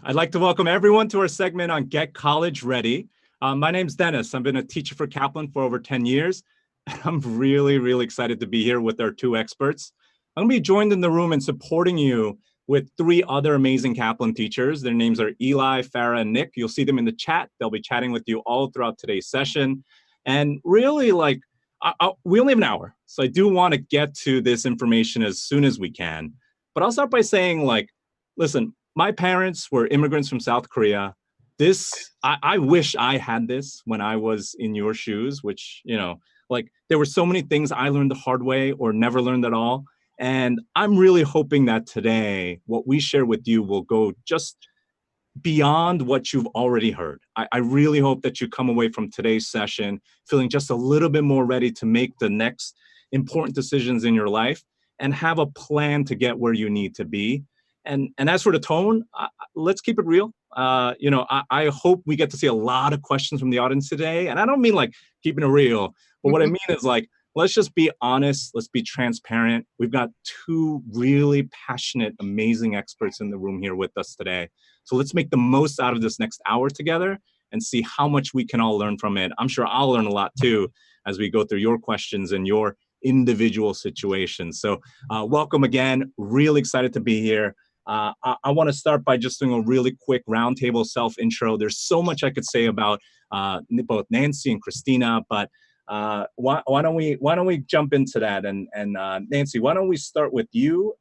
I'd like to welcome everyone to our segment on Get College Ready. My name's Dennis. I've been a teacher for Kaplan for over 10 years. I'm really excited to be here with our two experts. I'm going to be joined in the room and supporting you with three other amazing Kaplan teachers. Their names are Eli, Farah, and Nick. You'll see them in the chat. They'll be chatting with you all throughout today's session. And really, we only have an hour, so I do want to get to this information as soon as we can. But I'll start by saying, listen, my parents were immigrants from South Korea. I wish I had this when I was in your shoes, which, there were so many things I learned the hard way or never learned at all. And I'm really hoping that today, what we share with you will go just beyond what you've already heard. I really hope that you come away from today's session feeling just a little bit more ready to make the next important decisions in your life and have a plan to get where you need to be. And as for the tone, let's keep it real. I hope we get to see a lot of questions from the audience today. And I don't mean like keeping it real, but what I mean is let's just be honest. Let's be transparent. We've got two really passionate, amazing experts in the room here with us today. So let's make the most out of this next hour together and see how much we can all learn from it. I'm sure I'll learn a lot too as we go through your questions and your individual situations. So welcome again. Really excited to be here. I want to start by just doing a really quick roundtable self-intro. There's so much I could say about both Nancy and Christina, but why don't we jump into that? And Nancy, why don't we start with you?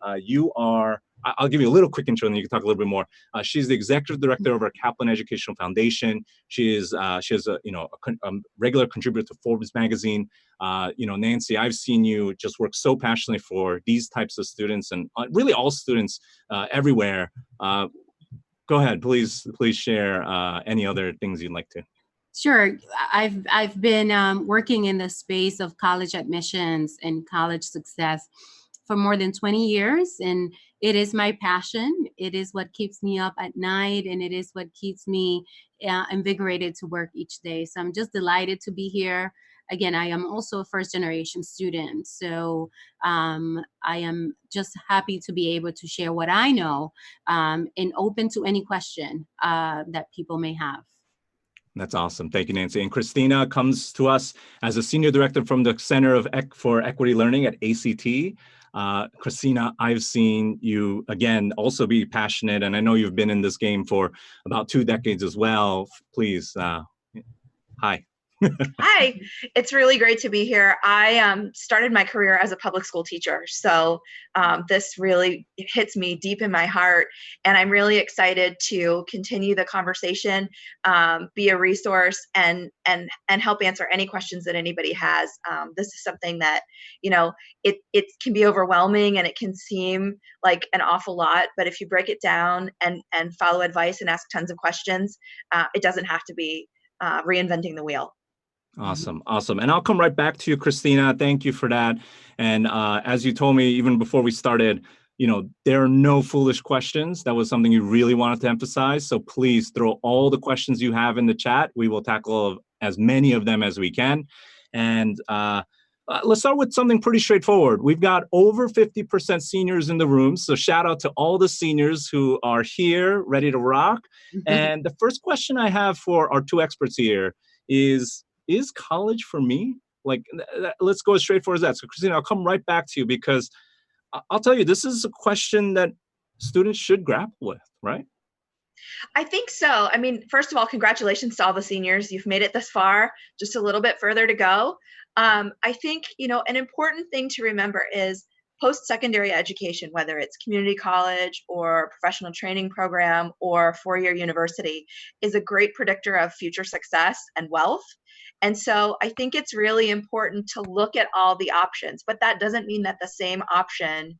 I'll give you a little quick intro, and then you can talk a little bit more. She's the executive director of our Kaplan Educational Foundation. She has a regular contributor to Forbes magazine. Nancy, I've seen you just work so passionately for these types of students and really all students everywhere. Go ahead, please share any other things you'd like to. Sure. I've been working in the space of college admissions and college success for more than 20 years, and it is my passion. It is what keeps me up at night, and it is what keeps me invigorated to work each day. So I'm just delighted to be here. Again, I am also a first-generation student, so I am just happy to be able to share what I know and open to any question that people may have. That's awesome. Thank you, Nancy. And Christina comes to us as a senior director from the Center for Equity Learning at ACT. Christina, I've seen you, again, also be passionate, and I know you've been in this game for about 2 decades as well. Please, hi. Hi, it's really great to be here. I started my career as a public school teacher, so this really hits me deep in my heart, and I'm really excited to continue the conversation, be a resource, and help answer any questions that anybody has. This is something that, it can be overwhelming and it can seem like an awful lot, but if you break it down and follow advice and ask tons of questions, it doesn't have to be reinventing the wheel. Awesome. And I'll come right back to you, Christina. Thank you for that. And as you told me, even before we started, there are no foolish questions. That was something you really wanted to emphasize. So please throw all the questions you have in the chat. We will tackle as many of them as we can. And let's start with something pretty straightforward. We've got over 50% seniors in the room. So shout out to all the seniors who are here, ready to rock. And the first question I have for our two experts here is college for me? Let's go as straightforward as that. So Christina, I'll come right back to you because I'll tell you, this is a question that students should grapple with, right? I think so. I mean, first of all, congratulations to all the seniors. You've made it this far, just a little bit further to go. I think, an important thing to remember is post-secondary education, whether it's community college or professional training program or four-year university, is a great predictor of future success and wealth. And so I think it's really important to look at all the options, but that doesn't mean that the same option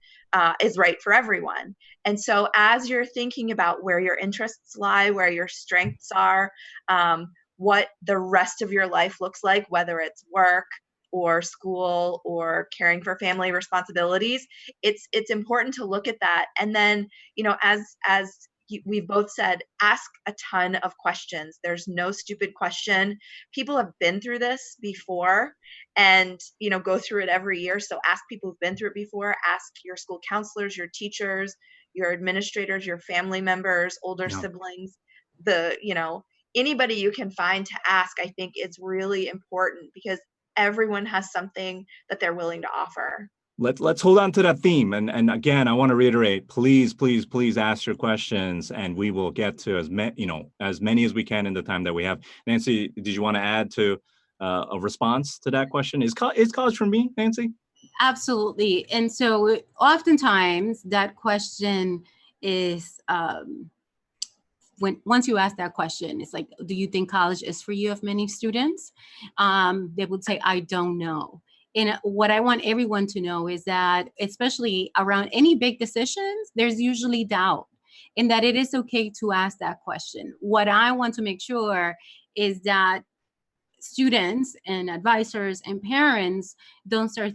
is right for everyone. And so as you're thinking about where your interests lie, where your strengths are, what the rest of your life looks like, whether it's work or school or caring for family responsibilities, it's important to look at that. And then, as we've both said, ask a ton of questions. There's no stupid question. People have been through this before and, go through it every year. So ask people who've been through it before. Ask your school counselors, your teachers, your administrators, your family members, older Yeah. siblings, anybody you can find to ask, I think is really important because everyone has something that they're willing to offer. Let's hold on to that theme. And again, I want to reiterate, please, please, please ask your questions and we will get to as many as we can in the time that we have. Nancy, did you want to add to a response to that question? Is college for me, Nancy? Absolutely. And so oftentimes that question is, once you ask that question, it's like, do you think college is for you? Of many students, they would say, I don't know. And what I want everyone to know is that, especially around any big decisions, there's usually doubt, and that it is okay to ask that question. What I want to make sure is that students and advisors and parents don't start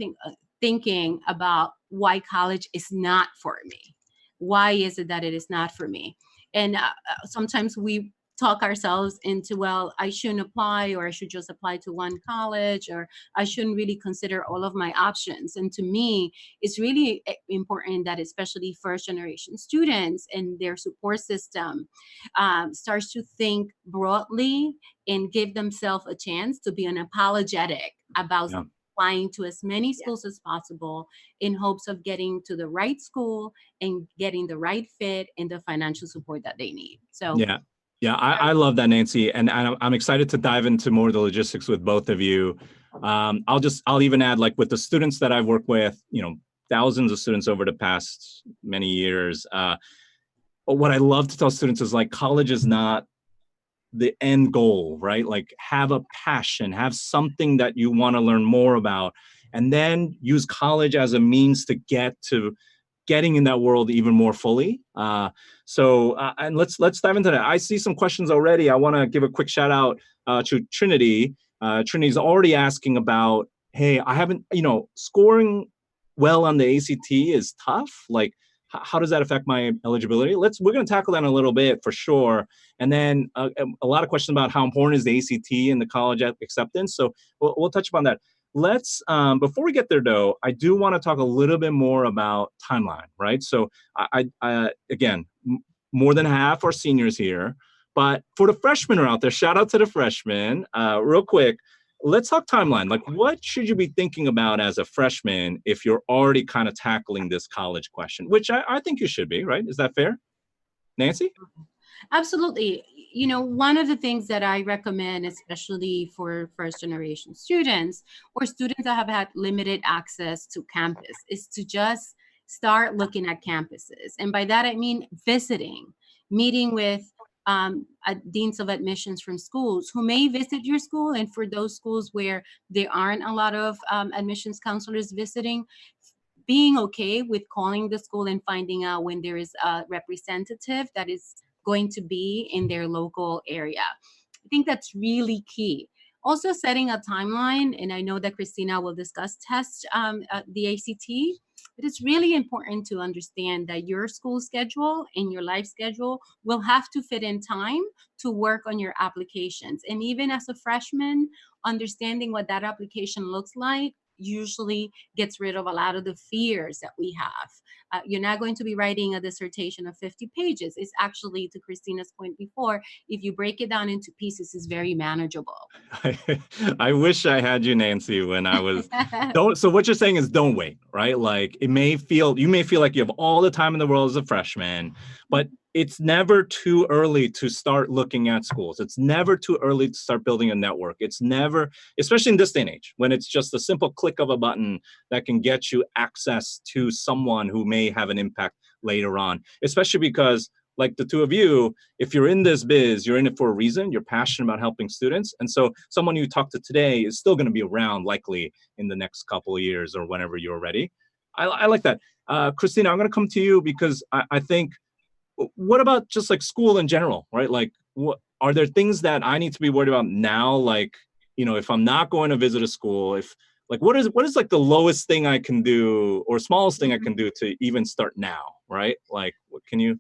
thinking about why college is not for me. Why is it that it is not for me? And sometimes we talk ourselves into, well, I shouldn't apply, or I should just apply to one college, or I shouldn't really consider all of my options. And to me, it's really important that especially first generation students and their support system starts to think broadly and give themselves a chance to be unapologetic about applying to as many schools as possible in hopes of getting to the right school and getting the right fit and the financial support that they need. So yeah, I love that, Nancy, and I'm excited to dive into more of the logistics with both of you. I'll even add, like, with the students that I've worked with, thousands of students over the past many years. What I love to tell students is, like, college is not the end goal, right? Like, have a passion, have something that you want to learn more about, and then use college as a means to get to getting in that world even more fully. And let's dive into that. I see some questions already. I want to give a quick shout out to Trinity. Trinity's already asking about, hey, I haven't, scoring well on the ACT is tough. Like, how does that affect my eligibility? We're going to tackle that in a little bit for sure. And then a lot of questions about how important is the ACT in the college acceptance. So we'll touch upon that. Let's, before we get there though, I do want to talk a little bit more about timeline, right? So again, more than half are seniors here, but for the freshmen are out there, shout out to the freshmen, real quick, let's talk timeline. Like, what should you be thinking about as a freshman if you're already kind of tackling this college question, which I think you should be, right? Is that fair? Nancy? Absolutely. One of the things that I recommend, especially for first generation students or students that have had limited access to campus, is to just start looking at campuses. And by that, I mean visiting, meeting with deans of admissions from schools who may visit your school. And for those schools where there aren't a lot of admissions counselors visiting, being okay with calling the school and finding out when there is a representative that is going to be in their local area. I think that's really key. Also setting a timeline, and I know that Christina will discuss the ACT. It is really important to understand that your school schedule and your life schedule will have to fit in time to work on your applications. And even as a freshman, understanding what that application looks like usually gets rid of a lot of the fears that we have. You're not going to be writing a dissertation of 50 pages. It's actually, to Christina's point before, if you break it down into pieces, it's very manageable. I wish I had you, Nancy, when I was, so what you're saying is don't wait, right? Like, you may feel like you have all the time in the world as a freshman, but it's never too early to start looking at schools. It's never too early to start building a network. It's never, especially in this day and age, when it's just a simple click of a button that can get you access to someone who may have an impact later on, especially because, like the two of you, if you're in this biz, you're in it for a reason. You're passionate about helping students. And so someone you talk to today is still going to be around likely in the next couple of years or whenever you're ready. I like that. Christina, I'm going to come to you because I think, what about just like school in general, right? Like, what are there things that I need to be worried about now? Like, if I'm not going to visit a school, what is like the lowest thing I can do or smallest thing I can do to even start now, right? Like, what can you?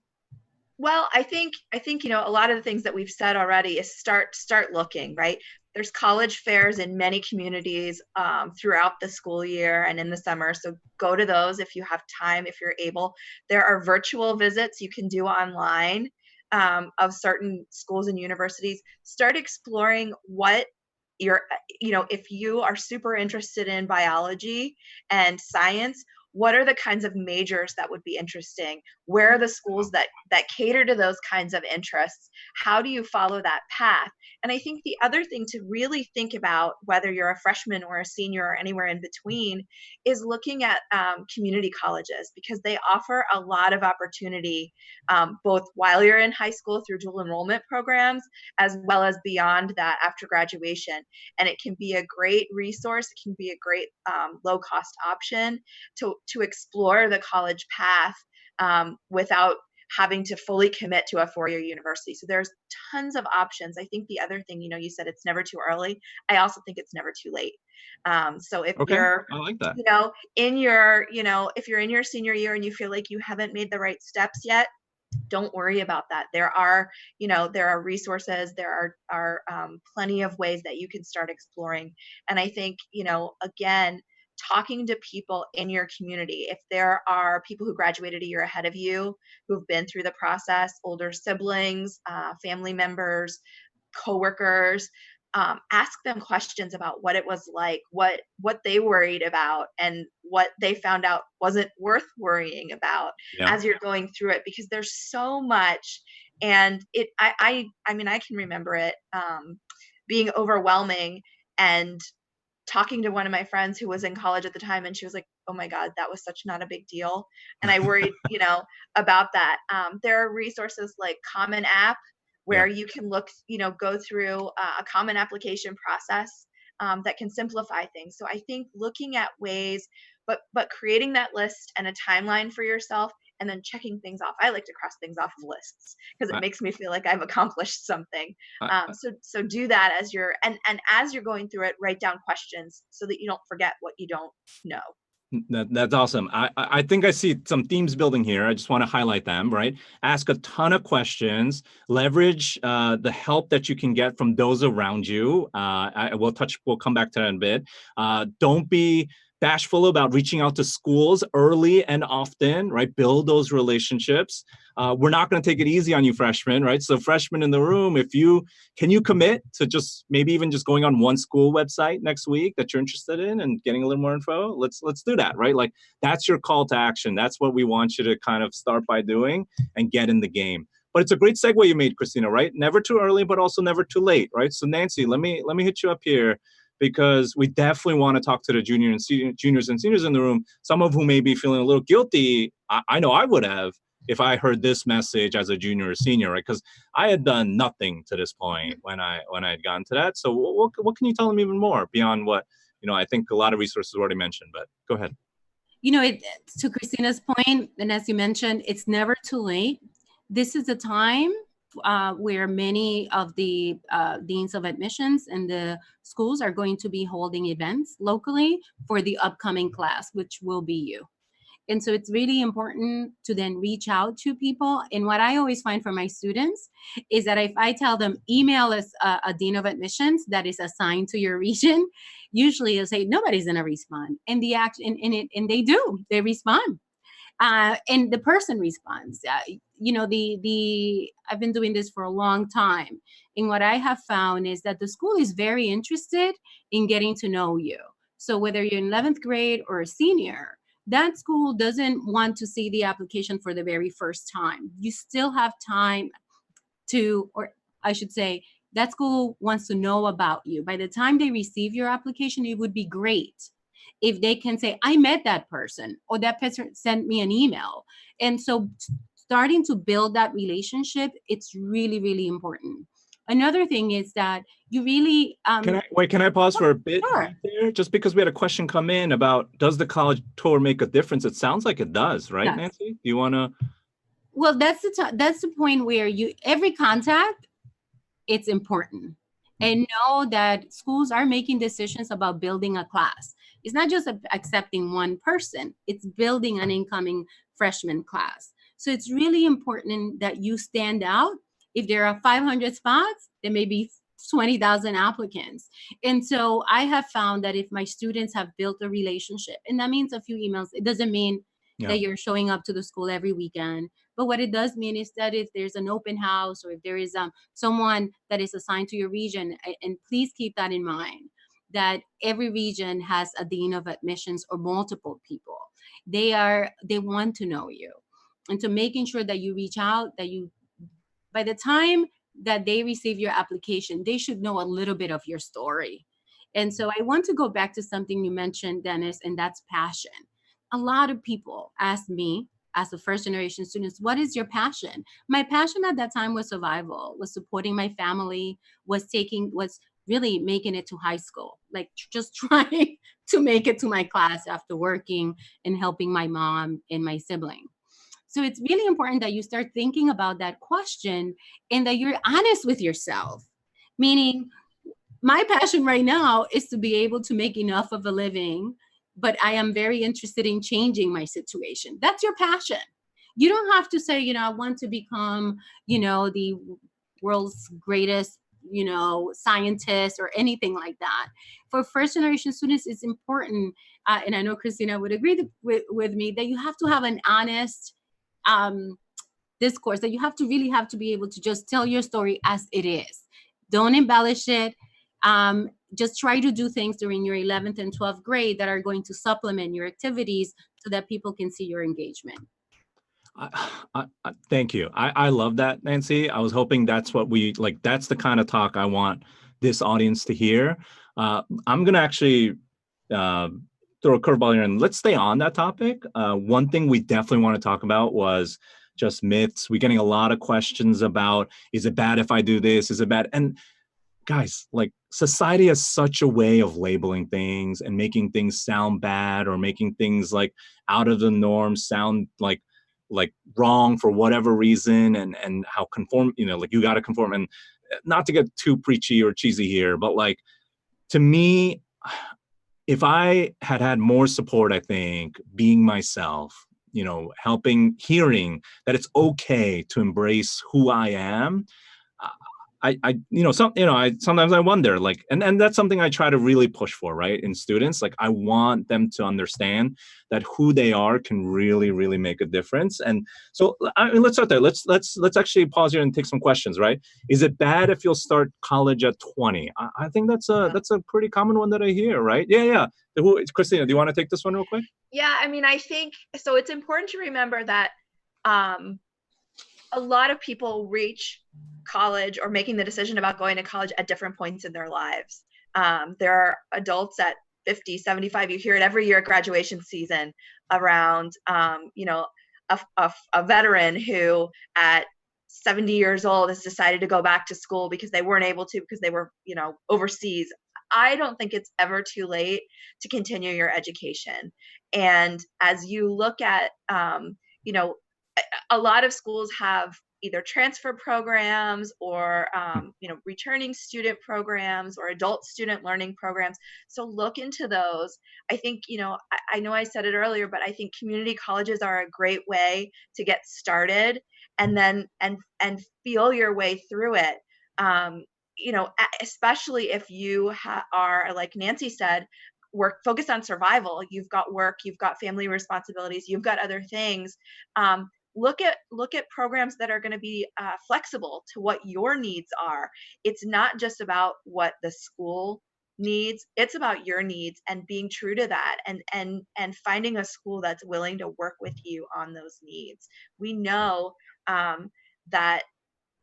Well, I think a lot of the things that we've said already is start looking, right? There's college fairs in many communities throughout the school year and in the summer. So go to those if you have time, if you're able. There are virtual visits you can do online of certain schools and universities. Start exploring what if you are super interested in biology and science, what are the kinds of majors that would be interesting? Where are the schools that cater to those kinds of interests? How do you follow that path? And I think the other thing to really think about, whether you're a freshman or a senior or anywhere in between, is looking at community colleges, because they offer a lot of opportunity, both while you're in high school through dual enrollment programs, as well as beyond that after graduation. And it can be a great resource. It can be a great low-cost option to explore the college path without having to fully commit to a four-year university. So there's tons of options. I think the other thing, you said it's never too early. I also think it's never too late. So if you're, I like that. in your, if you're in your senior year and you feel like you haven't made the right steps yet, don't worry about that. There are resources. There are plenty of ways that you can start exploring. And I think, again, talking to people in your community. If there are people who graduated a year ahead of you, who've been through the process, older siblings, family members, coworkers, ask them questions about what it was like, what they worried about, and what they found out wasn't worth worrying about as you're going through it, because there's so much. And I mean, I can remember it being overwhelming, and talking to one of my friends who was in college at the time, and she was like, oh my God, that was such not a big deal. And I worried, about that. There are resources like Common App, where you can look, go through a common application process that can simplify things. So I think looking at ways, but creating that list and a timeline for yourself, and then checking things off. I like to cross things off of lists because it makes me feel like I've accomplished something. So do that as you're, and as you're going through it, write down questions so that you don't forget what you don't know. That's awesome. I think I see some themes building here. I just want to highlight them, right? Ask a ton of questions, leverage the help that you can get from those around you. We'll come back to that in a bit. Don't be bashful about reaching out to schools early and often, right? Build those relationships. We're not going to take it easy on you freshmen, right? So freshmen in the room, can you commit to just maybe even just going on one school website next week that you're interested in and getting a little more info? Let's do that, right? Like that's your call to action. That's what we want you to kind of start by doing and get in the game. But it's a great segue you made, Christina, right? Never too early, but also never too late, right? So Nancy, let me hit you up here, because we definitely want to talk to the juniors and seniors in the room, some of whom may be feeling a little guilty. I know I would have if I heard this message as a junior or senior, right? Because I had done nothing to this point when I had gotten to that. So what can you tell them even more beyond what, I think a lot of resources already mentioned, but go ahead. To Christina's point, and as you mentioned, it's never too late. This is a time where many of the deans of admissions and the schools are going to be holding events locally for the upcoming class, which will be you. And so it's really important to then reach out to people. And what I always find for my students is that if I tell them email us a dean of admissions that is assigned to your region, usually they'll say nobody's going to respond. And they do. They respond. And the person responds. I've been doing this for a long time. And what I have found is that the school is very interested in getting to know you. So whether you're in 11th grade or a senior, that school doesn't want to see the application for the very first time. You still have time or I should say, that school wants to know about you. By the time they receive your application, it would be great if they can say, I met that person, or that person sent me an email. And so starting to build that relationship, it's really, really important. Another thing is that you really... Can I pause for a bit? Sure. There? Just because we had a question come in about, does the college tour make a difference? It sounds like it does, right, yes. Nancy? Do you want to... Well, that's the point where every contact, it's important. And know that schools are making decisions about building a class. It's not just accepting one person, it's building an incoming freshman class. So it's really important that you stand out. If there are 500 spots, there may be 20,000 applicants. And so I have found that if my students have built a relationship, and that means a few emails, it doesn't mean that you're showing up to the school every weekend. But what it does mean is that if there's an open house, or if there is someone that is assigned to your region, and please keep that in mind, that every region has a dean of admissions or multiple people. They want to know you. And so making sure that you reach out, that you, by the time that they receive your application, they should know a little bit of your story. And so I want to go back to something you mentioned, Dennis, and that's passion. A lot of people ask me, as a first generation students, what is your passion? My passion at that time was survival, was supporting my family, was really making it to high school, like just trying to make it to my class after working and helping my mom and my sibling. So it's really important that you start thinking about that question and that you're honest with yourself. Meaning, my passion right now is to be able to make enough of a living, but I am very interested in changing my situation. That's your passion. You don't have to say, I want to become, the world's greatest, scientist or anything like that. For first generation students, it's important, and I know Christina would agree with me, that you have to have an honest discourse, that you have to be able to just tell your story as it is. Don't embellish it. Just try to do things during your 11th and 12th grade that are going to supplement your activities so that people can see your engagement. Thank you. I love that, Nancy. I was hoping that's what that's the kind of talk I want this audience to hear. I'm going to actually throw a curveball here, and let's stay on that topic. One thing we definitely want to talk about was just myths. We're getting a lot of questions about, is it bad if I do this? Is it bad? And guys, society has such a way of labeling things and making things sound bad, or making things out of the norm sound like wrong for whatever reason, and how conform, you got to conform. And not to get too preachy or cheesy here, but to me, if I had more support, I think being myself, hearing that it's okay to embrace who I am. Sometimes I wonder, and that's something I try to really push for, right? In students, I want them to understand that who they are can really, really make a difference. And so, let's start there. Let's actually pause here and take some questions, right? Is it bad if you'll start college at 20? I think that's a pretty common one that I hear, right? Yeah. Christina, do you want to take this one real quick? Yeah, I think so. It's important to remember that a lot of people reach college or making the decision about going to college at different points in their lives. There are adults at 50, 75, you hear it every year at graduation season around, a veteran who at 70 years old has decided to go back to school because they weren't able to, because they were, overseas. I don't think it's ever too late to continue your education. And as you look at, a lot of schools have either transfer programs or, returning student programs or adult student learning programs. So look into those. I think, I know I said it earlier, but I think community colleges are a great way to get started and then, and feel your way through it. Especially if you are, like Nancy said, focused on survival. You've got work, you've got family responsibilities, you've got other things. Look at programs that are going to be flexible to what your needs are. It's not just about what the school needs, it's about your needs, and being true to that, and finding a school that's willing to work with you on those needs. We know that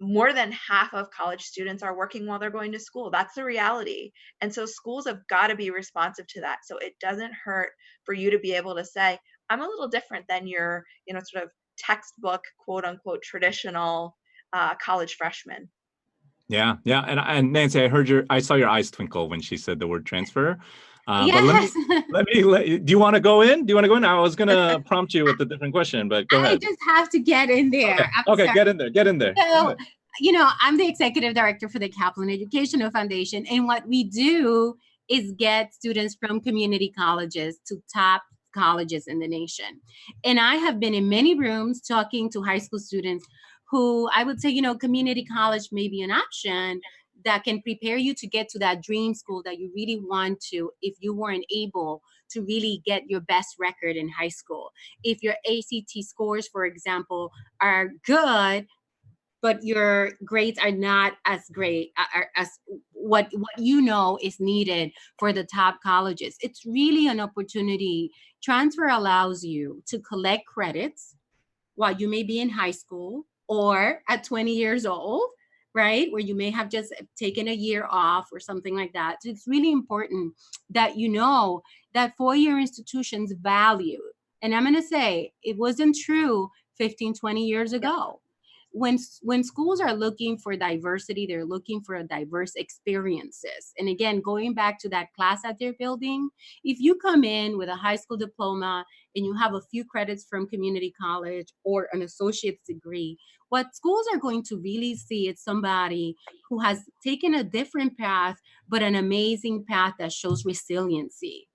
more than half of college students are working while they're going to school. That's the reality. And so schools have got to be responsive to that. So it doesn't hurt for you to be able to say, I'm a little different than your, sort of textbook, quote unquote, traditional college freshman. Yeah. And Nancy, I saw your eyes twinkle when she said the word transfer. Yes. But do you want to go in? I was going to prompt you with a different question, but go ahead. I just have to get in there. Okay, get in there. So, I'm the executive director for the Kaplan Educational Foundation. And what we do is get students from community colleges to top colleges in the nation. And I have been in many rooms talking to high school students who I would say, community college may be an option, that can prepare you to get to that dream school that you really want to if you weren't able to really get your best record in high school. If your ACT scores, for example, are good, but your grades are not as great as what you know is needed for the top colleges. It's really an opportunity. Transfer allows you to collect credits while you may be in high school or at 20 years old, right? Where you may have just taken a year off or something like that. So it's really important that you know that four-year institutions value. And I'm going to say it wasn't true 15, 20 years ago. When schools are looking for diversity, they're looking for diverse experiences. And again, going back to that class that they're building, if you come in with a high school diploma and you have a few credits from community college or an associate's degree, what schools are going to really see is somebody who has taken a different path, but an amazing path that shows resiliency.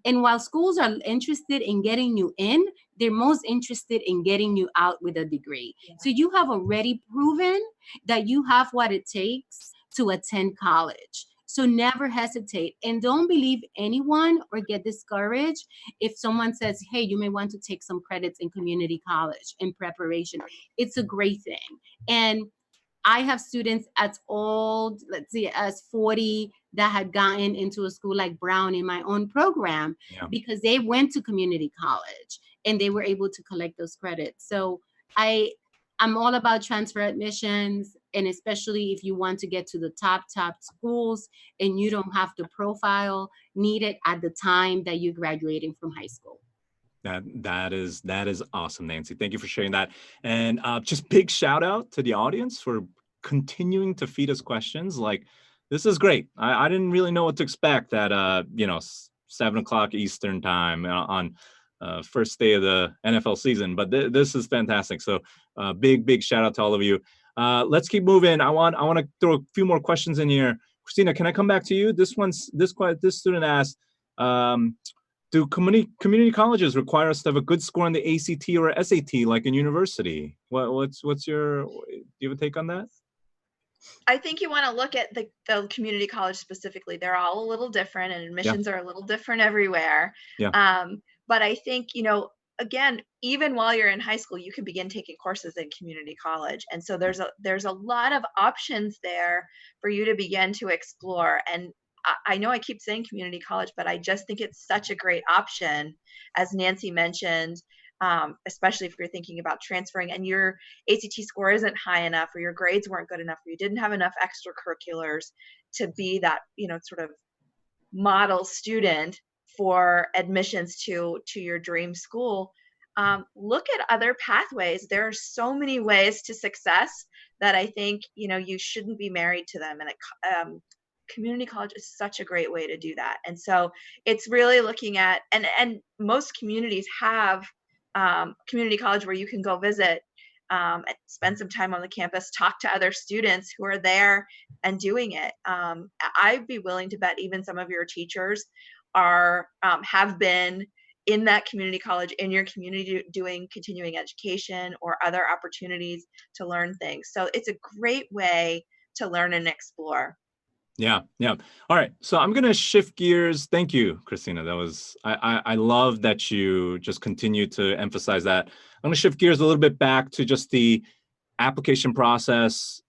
And while schools are interested in getting you in, they're most interested in getting you out with a degree. So you have already proven that you have what it takes to attend college. So never hesitate and don't believe anyone or get discouraged if someone says, hey, you may want to take some credits in community college in preparation. It's a great thing. And I have students as old, let's see, as 40 that had gotten into a school like Brown in my own program because they went to community college and they were able to collect those credits. So I'm all about transfer admissions, and especially if you want to get to the top schools and you don't have the profile needed at the time that you're graduating from high school. That is awesome, Nancy. Thank you for sharing that. And just big shout out to the audience for continuing to feed us questions. Like, this is great. I didn't really know what to expect at 7:00 Eastern time on first day of the NFL season, but this is fantastic. So big shout out to all of you. Let's keep moving. I want to throw a few more questions in here. Christina, can I come back to you? This student asked, do community colleges require us to have a good score on the ACT or SAT like in university? What's your, do you have a take on that? I think you want to look at the community college specifically. They're all a little different, and admissions are a little different everywhere. But I think, again, even while you're in high school, you can begin taking courses in community college. And so there's a lot of options there for you to begin to explore. And I know I keep saying community college, but I just think it's such a great option, as Nancy mentioned, especially if you're thinking about transferring and your ACT score isn't high enough, or your grades weren't good enough, or you didn't have enough extracurriculars to be that, sort of model student for admissions to your dream school. Look at other pathways. There are so many ways to success that I think, you shouldn't be married to them. And community college is such a great way to do that. And so it's really looking at, and most communities have community college where you can go visit, and spend some time on the campus, talk to other students who are there and doing it. I'd be willing to bet even some of your teachers have been in that community college in your community doing continuing education or other opportunities to learn things. So it's a great way to learn and explore. Yeah. All right. So I'm going to shift gears. Thank you, Christina. That was, I love that you just continue to emphasize that. I'm going to shift gears a little bit back to just the application process,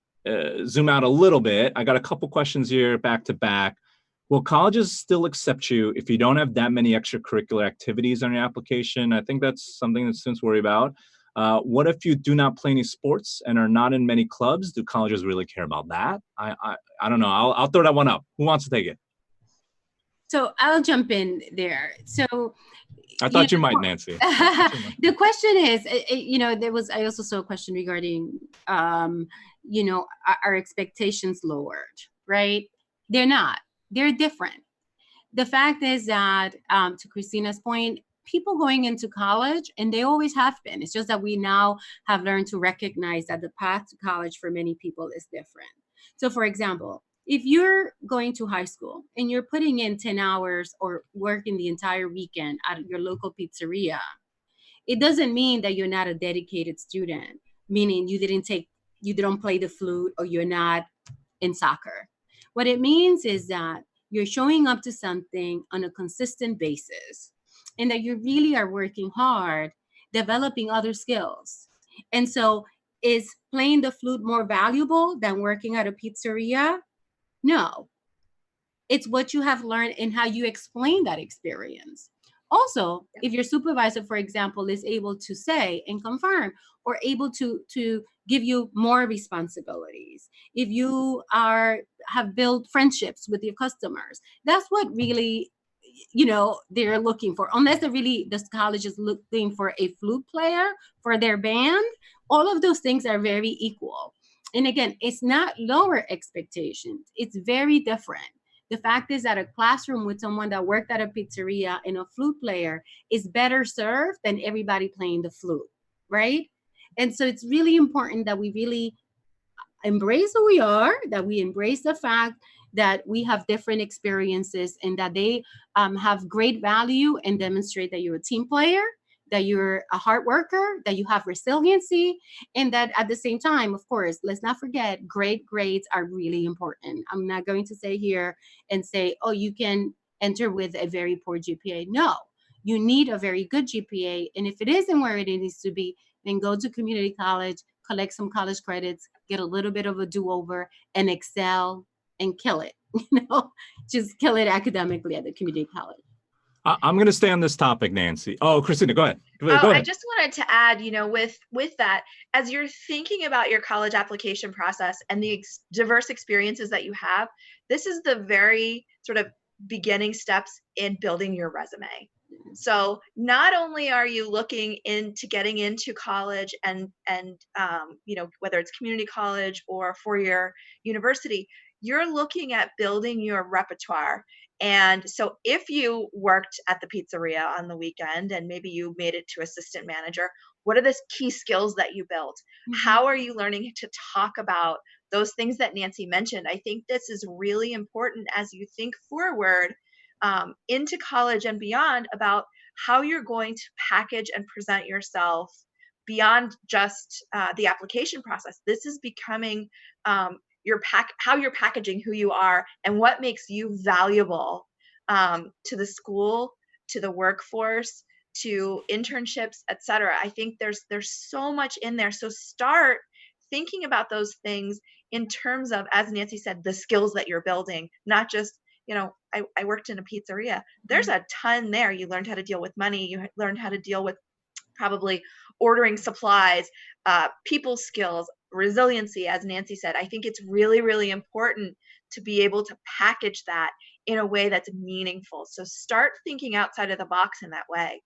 zoom out a little bit. I got a couple questions here back to back. Will colleges still accept you if you don't have that many extracurricular activities on your application? I think that's something that students worry about. What if you do not play any sports and are not in many clubs? Do colleges really care about that? I don't know. I'll throw that one up. Who wants to take it? So I'll jump in there. So I thought you might, Nancy. The question is, I also saw a question regarding, are expectations lowered, right? They're not. They're different. The fact is that, to Christina's point, people going into college, and they always have been. It's just that we now have learned to recognize that the path to college for many people is different. So, for example, if you're going to high school and you're putting in 10 hours or working the entire weekend at your local pizzeria, it doesn't mean that you're not a dedicated student, meaning you don't play the flute or you're not in soccer. What it means is that you're showing up to something on a consistent basis and that you really are working hard, developing other skills. And so, is playing the flute more valuable than working at a pizzeria? No, it's what you have learned and how you explain that experience. Also, if your supervisor, for example, is able to say and confirm or able to give you more responsibilities, if you have built friendships with your customers, that's what really, they're looking for. Unless this college is looking for a flute player for their band, all of those things are very equal. And again, it's not lower expectations, it's very different. The fact is that a classroom with someone that worked at a pizzeria and a flute player is better served than everybody playing the flute, right? And so it's really important that we really embrace who we are, that we embrace the fact that we have different experiences and that they have great value and demonstrate that you're a team player, that you're a hard worker, that you have resiliency, and that at the same time, of course, let's not forget, great grades are really important. I'm not going to say here and say, oh, you can enter with a very poor GPA. No, you need a very good GPA. And if it isn't where it needs to be, then go to community college, collect some college credits, get a little bit of a do-over, and excel and kill it. Just kill it academically at the community college. I'm going to stay on this topic, Nancy. Oh, Christina, go ahead. Go ahead. I just wanted to add, with that, as you're thinking about your college application process and the diverse experiences that you have, this is the very sort of beginning steps in building your resume. So not only are you looking into getting into college and whether it's community college or four-year university, you're looking at building your repertoire. And so if you worked at the pizzeria on the weekend and maybe you made it to assistant manager, what are the key skills that you built? Mm-hmm. How are you learning to talk about those things that Nancy mentioned? I think this is really important as you think forward into college and beyond about how you're going to package and present yourself beyond just the application process. This is becoming how you're packaging who you are and what makes you valuable to the school, to the workforce, to internships, etc. I think there's so much in there. So start thinking about those things in terms of, as Nancy said, the skills that you're building, not just, I worked in a pizzeria. There's a ton there. You learned how to deal with money. You learned how to deal with probably ordering supplies, people skills, resiliency, as Nancy said. I think it's really, really important to be able to package that in a way that's meaningful. So start thinking outside of the box in that way.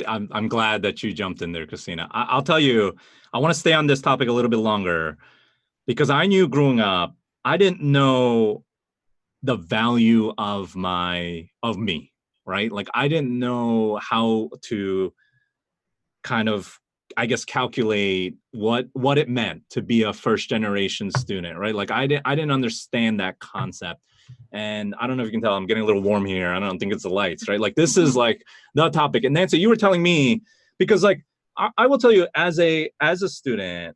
I'm glad that you jumped in there, Christina. I'll tell you, I want to stay on this topic a little bit longer because I knew growing up, I didn't know the value of me, right? Like I didn't know how to kind of, I guess, calculate what it meant to be a first generation student, right? Like I didn't understand that concept. And I don't know if you can tell, I'm getting a little warm here. I don't think it's the lights, right? Like this is like the topic. And Nancy, you were telling me, because like, I will tell you as a student,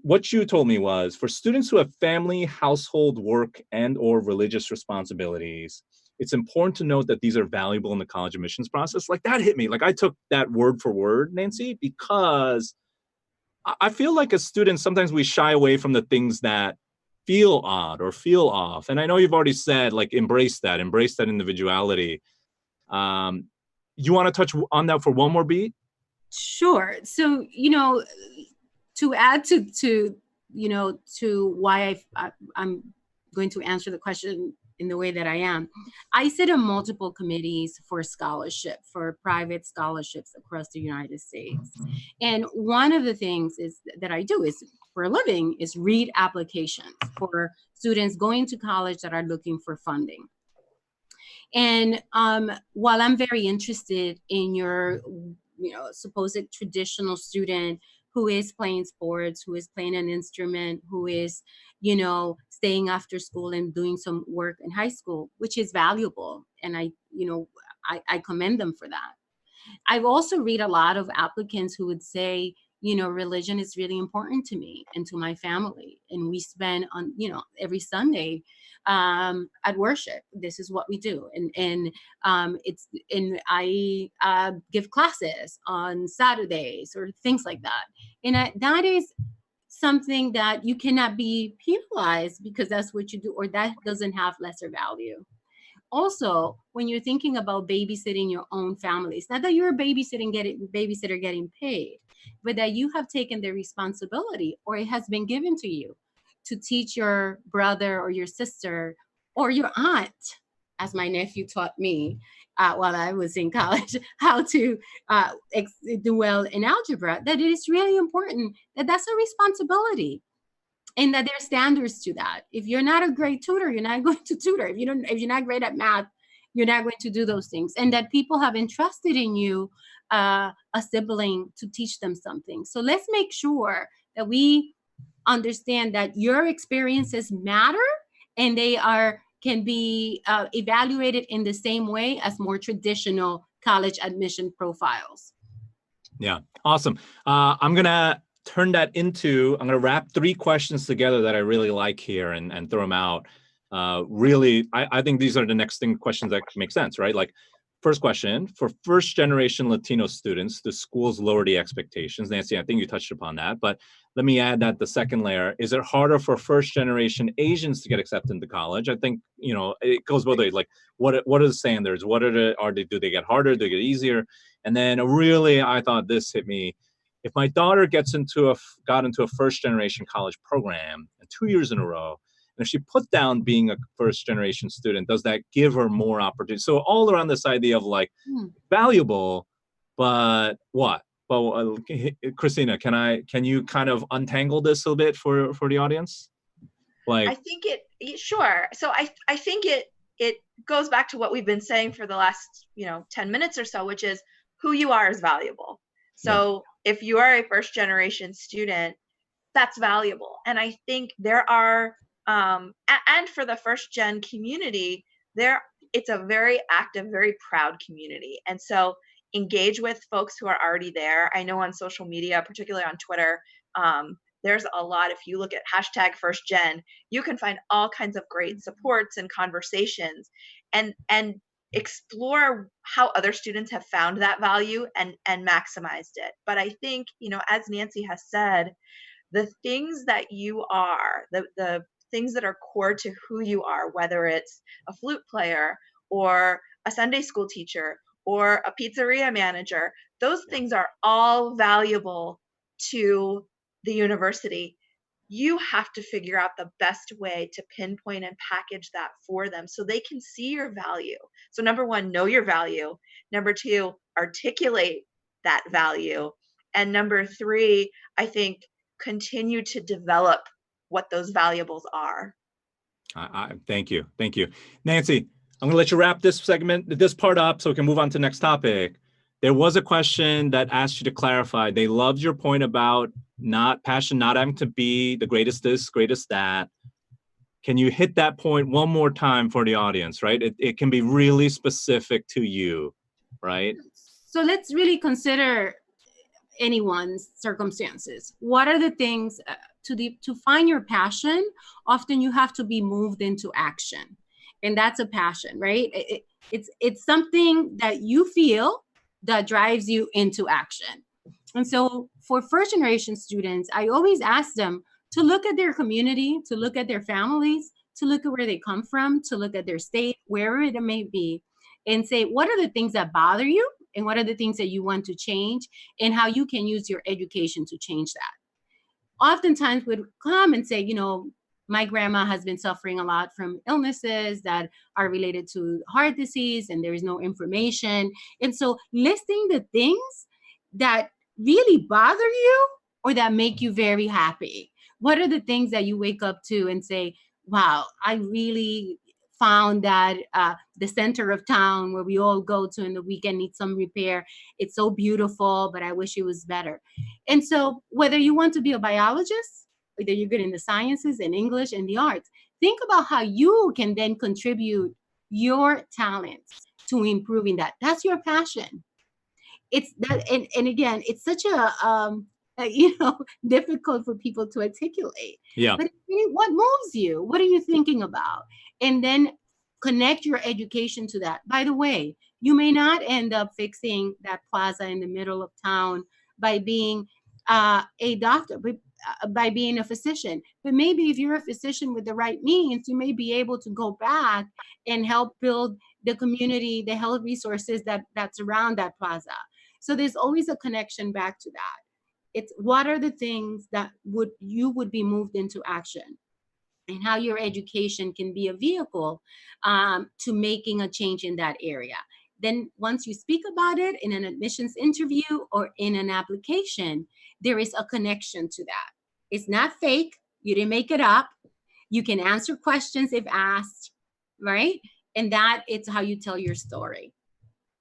what you told me was for students who have family, household, work, and or religious responsibilities, it's important to note that these are valuable in the college admissions process. Like that hit me. Like I took that word for word, Nancy, because I feel like as students, sometimes we shy away from the things that feel odd or feel off. And I know you've already said, like, embrace that individuality. You want to touch on that for one more beat? Sure. So, to add to why I'm going to answer the question in the way that I am, I sit on multiple committees for private scholarships across the United States. And one of the things that I do is for a living is read applications for students going to college that are looking for funding. And while I'm very interested in your, supposed traditional student who is playing sports, who is playing an instrument, who is, staying after school and doing some work in high school, which is valuable. And I commend them for that. I've also read a lot of applicants who would say, religion is really important to me and to my family. And we spend on, every Sunday at worship. This is what we do. And I give classes on Saturdays or things like that. And that is something that you cannot be penalized because that's what you do, or that doesn't have lesser value. Also, when you're thinking about babysitting your own family, it's not that you're a babysitter getting paid, but that you have taken the responsibility, or it has been given to you, to teach your brother or your sister or your aunt, as my nephew taught me while I was in college, how to do well in algebra. That it is really important that that's a responsibility, and that there's standards to that. If you're not a great tutor, you're not going to tutor. If you're not great at math, you're not going to do those things. And that people have entrusted in you a sibling to teach them something. So let's make sure that we understand that your experiences matter, and they can be evaluated in the same way as more traditional college admission profiles. Yeah, awesome. I'm going to wrap 3 questions together that I really like here and throw them out. Really, I think these are the next questions that make sense, right? Like, first question, for first generation Latino students, the schools lower the expectations. Nancy, I think you touched upon that, but let me add that the second layer, is it harder for first generation Asians to get accepted into college? I think, it goes both ways. Like, what are the standards? Do they get harder? Do they get easier? And then really, I thought this hit me. If my daughter got into a first generation college program 2 years in a row, and if she put down being a first generation student, does that give her more opportunity? So all around this idea of like valuable, but what? Well, Christina, can you kind of untangle this a bit for the audience? Like, I think sure. So I think it goes back to what we've been saying for the last 10 minutes or so, which is who you are is valuable. So if you are a first generation student, that's valuable. And I think there are, and for the first gen community, it's a very active, very proud community. And so engage with folks who are already there. I know on social media, particularly on Twitter, there's a lot. If you look at hashtag first gen, you can find all kinds of great supports and conversations, and explore how other students have found that value and maximized it. But I think, as Nancy has said, the things that you are, the things that are core to who you are, whether it's a flute player or a Sunday school teacher or a pizzeria manager, those things are all valuable to the university. You have to figure out the best way to pinpoint and package that for them so they can see your value. So number 1, know your value. Number 2, articulate that value. And number 3, I think, continue to develop what those valuables are. Thank you. Nancy, I'm going to let you wrap this part up so we can move on to the next topic. There was a question that asked you to clarify. They loved your point about not having to be the greatest this, greatest that. Can you hit that point one more time for the audience, right? It can be really specific to you, right? So let's really consider anyone's circumstances. What are the things to find your passion? Often you have to be moved into action, and that's a passion, right? It's something that you feel that drives you into action. And so for first generation students, I always ask them to look at their community, to look at their families, to look at where they come from, to look at their state, wherever it may be, and say, what are the things that bother you? And what are the things that you want to change, and how you can use your education to change that? Oftentimes would come and say, my grandma has been suffering a lot from illnesses that are related to heart disease, and there is no information. And so listing the things that really bother you or that make you very happy. What are the things that you wake up to and say, wow, I really found that the center of town where we all go to in the weekend needs some repair. It's so beautiful, but I wish it was better. And so whether you want to be a biologist, whether you're good in the sciences and English and the arts, think about how you can then contribute your talents to improving that. That's your passion. It's that, and again, it's such a difficult for people to articulate. Yeah. But what moves you? What are you thinking about? And then connect your education to that. By the way, you may not end up fixing that plaza in the middle of town by being a doctor, but by being a physician. But maybe if you're a physician with the right means, you may be able to go back and help build the community, the health resources that surround that plaza. So there's always a connection back to that. It's what are the things that you would be moved into action, and how your education can be a vehicle to making a change in that area. Then once you speak about it in an admissions interview or in an application, there is a connection to that. It's not fake. You didn't make it up. You can answer questions if asked, right? And that it's how you tell your story.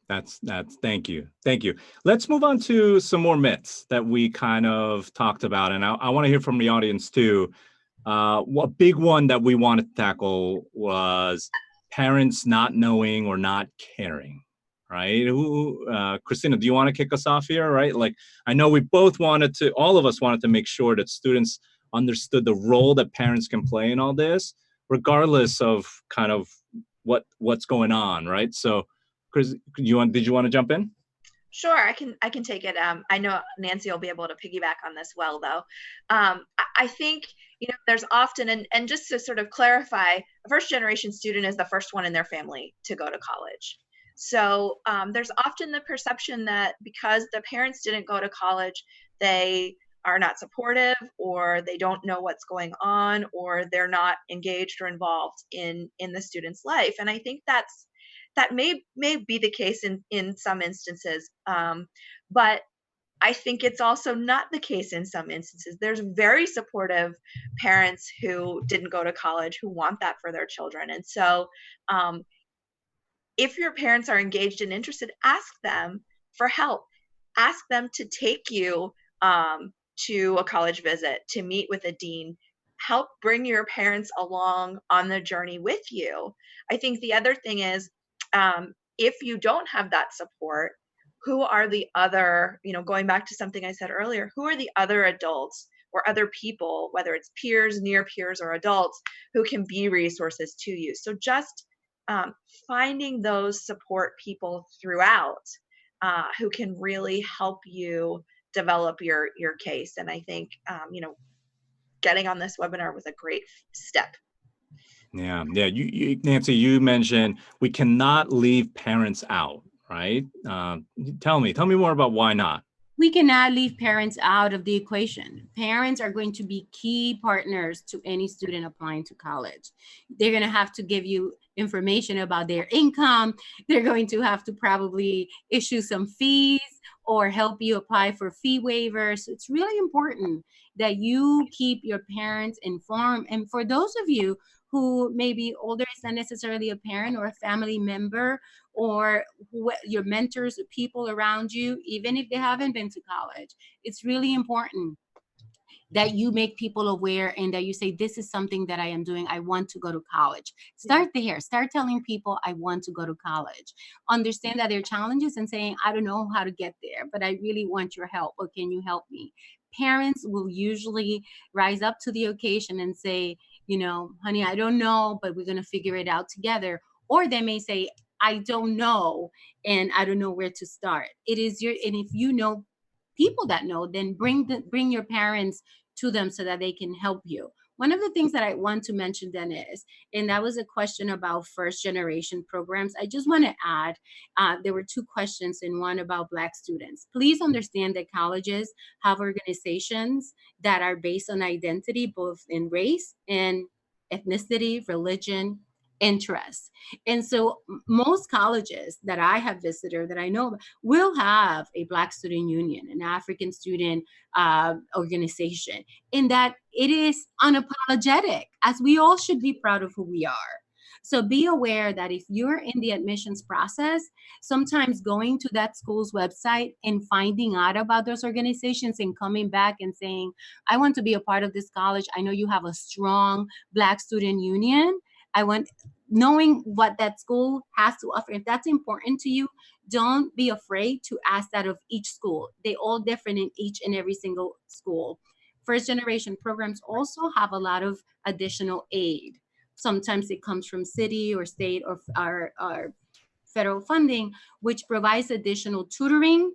That's thank you. Thank you. Let's move on to some more myths that we kind of talked about. And I want to hear from the audience too. What big one that we wanted to tackle was parents not knowing or not caring, right? Christina, do you want to kick us off here, right? Like, I know we both all of us wanted to make sure that students understood the role that parents can play in all this, regardless of kind of what's going on, right? So, Chris, did you want to jump in? Sure, I can take it. I know Nancy will be able to piggyback on this well, though. I think there's often, and just to sort of clarify, a first generation student is the first one in their family to go to college. So there's often the perception that because the parents didn't go to college, they are not supportive, or they don't know what's going on, or they're not engaged or involved in the student's life. And I think that may be the case in some instances, but I think it's also not the case in some instances. There's very supportive parents who didn't go to college who want that for their children. And so if your parents are engaged and interested, ask them for help. Ask them to take you to a college visit, to meet with a dean. Help bring your parents along on the journey with you. I think the other thing is, if you don't have that support, who are the other, going back to something I said earlier, who are the other adults or other people, whether it's peers, near peers, or adults, who can be resources to you? So just finding those support people throughout who can really help you develop your case. And I think, getting on this webinar was a great step. Yeah. You Nancy, you mentioned we cannot leave parents out, right? Tell me more about why not. We cannot leave parents out of the equation. Parents are going to be key partners to any student applying to college. They're going to have to give you information about their income. They're going to have to probably issue some fees or help you apply for fee waivers. It's really important that you keep your parents informed. And for those of you who may be older, it's not necessarily a parent or a family member, or your mentors, people around you, even if they haven't been to college, it's really important that you make people aware and that you say, this is something that I am doing. I want to go to college. Start there. Start telling people, I want to go to college. Understand that there are challenges and saying, I don't know how to get there, but I really want your help. Or can you help me? Parents will usually rise up to the occasion and say, honey, I don't know, but we're going to figure it out together. Or they may say, I don't know, and I don't know where to start. And if you know people that know, then bring your parents to them so that they can help you. One of the things that I want to mention then is, and that was a question about first generation programs. I just want to add, there were two questions and one about Black students. Please understand that colleges have organizations that are based on identity, both in race and ethnicity, religion, interests. And so most colleges that I have visited, that I know about, will have a Black student union, an African student organization, in that it is unapologetic, as we all should be proud of who we are. So be aware that if you're in the admissions process, sometimes going to that school's website and finding out about those organizations and coming back and saying, I want to be a part of this college. I know you have a strong Black student union. Knowing what that school has to offer. If that's important to you, don't be afraid to ask that of each school. They all different in each and every single school. First generation programs also have a lot of additional aid. Sometimes it comes from city or state or federal funding, which provides additional tutoring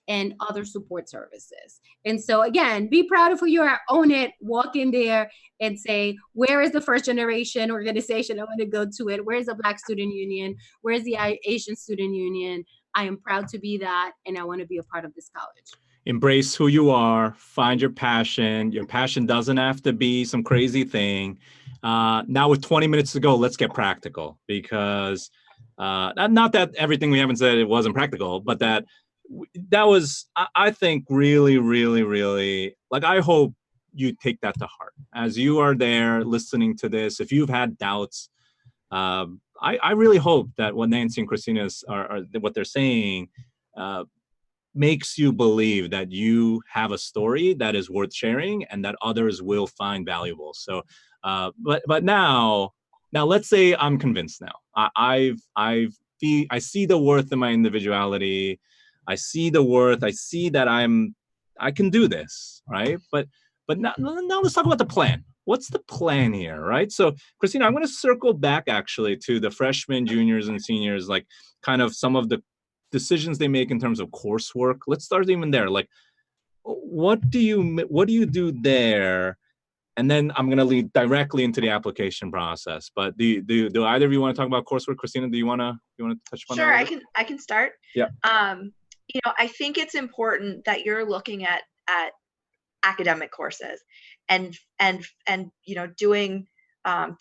and other support services. And so again, be proud of who you are, own it, walk in there and say, where is the first generation organization? I want to go to it. Where's the Black Student Union? Where's the Asian Student Union? I am proud to be that, and I want to be a part of this college. Embrace who you are, find your passion. Your passion doesn't have to be some crazy thing. Now with 20 minutes to go, let's get practical, because not that everything we haven't said it wasn't practical, but that was, I think, really, really, really, like, I hope you take that to heart as you are there listening to this. If you've had doubts, I really hope that what Nancy and Christina are what they're saying makes you believe that you have a story that is worth sharing and that others will find valuable. So, but now let's say I'm convinced now. I see the worth in my individuality. I see the worth. I see that I can do this, right? But now let's talk about the plan. What's the plan here, right? So, Christina, I'm going to circle back actually to the freshmen, juniors, and seniors, like kind of some of the decisions they make in terms of coursework. Let's start even there. Like, what do you do there? And then I'm going to lead directly into the application process. But do either of you want to talk about coursework? Christina, do you want to touch upon that? Sure, I can start. Yeah. I think it's important that you're looking at academic courses and doing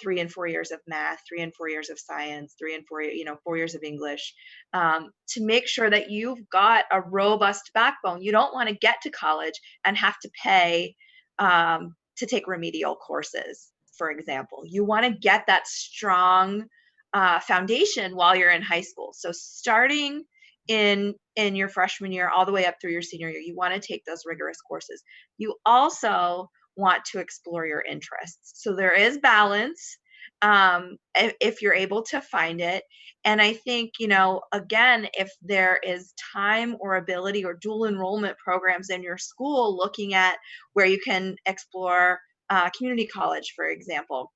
3 and 4 years of math, 3 and 4 years of science, 3 and 4 4 years of English, to make sure that you've got a robust backbone. You don't want to get to college and have to pay to take remedial courses, for example. You want to get that strong foundation while you're in high school. So starting in your freshman year all the way up through your senior year, you want to take those rigorous courses. You also want to explore your interests. So there is balance if you're able to find it. And I think, again, if there is time or ability or dual enrollment programs in your school, looking at where you can explore community college, for example,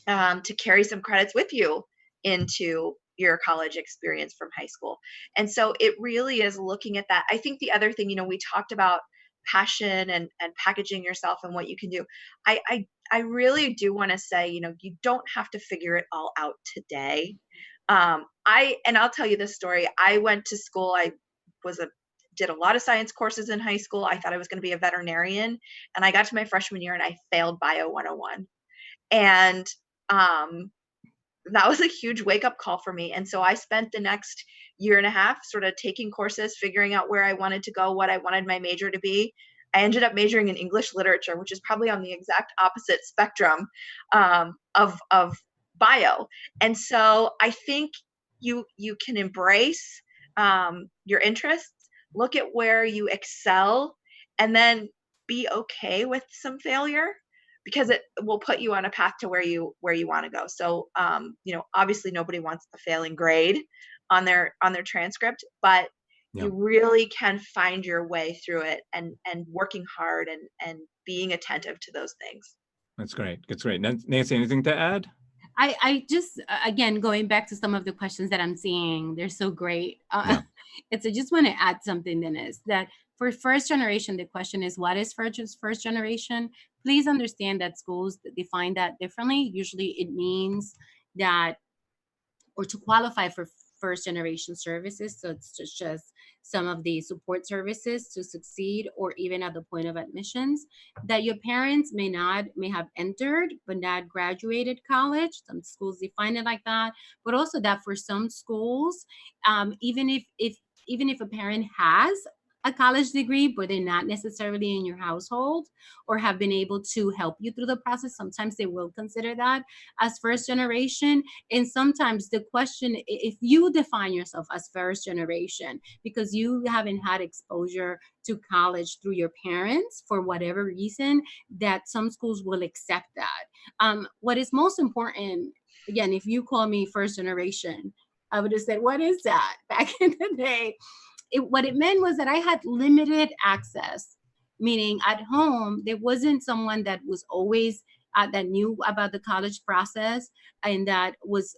to carry some credits with you into your college experience from high school. And so it really is looking at that. I think the other thing, we talked about passion and packaging yourself and what you can do. I really do want to say, you don't have to figure it all out today. I'll tell you this story. I went to school. I did a lot of science courses in high school. I thought I was going to be a veterinarian, and I got to my freshman year and I failed Bio 101. And that was a huge wake-up call for me. And so I spent the next year and a half sort of taking courses, figuring out where I wanted to go, what I wanted my major to be. I ended up majoring in English literature, which is probably on the exact opposite spectrum of bio. And so I think you can embrace your interests, look at where you excel, and then be okay with some failure, because it will put you on a path to where you want to go. So, obviously nobody wants a failing grade on their transcript, but you really can find your way through it and working hard and being attentive to those things. That's great. That's great. Nancy, anything to add? I just, again, going back to some of the questions that I'm seeing, they're so great. I just want to add something, Dennis, that for first generation, the question is, what is first generation? Please understand that schools define that differently. Usually it means that, or to qualify for first generation services, so it's just some of the support services to succeed, or even at the point of admissions, that your parents may have entered but not graduated college. Some schools define it like that, but also that for some schools, even if a parent has a college degree, but they're not necessarily in your household or have been able to help you through the process, sometimes they will consider that as first generation. And sometimes the question, if you define yourself as first generation because you haven't had exposure to college through your parents for whatever reason, that some schools will accept that. What is most important, again, if you call me first generation, I would have said, what is that? Back in the day, what it meant was that I had limited access, meaning at home, there wasn't someone that was always that knew about the college process and that was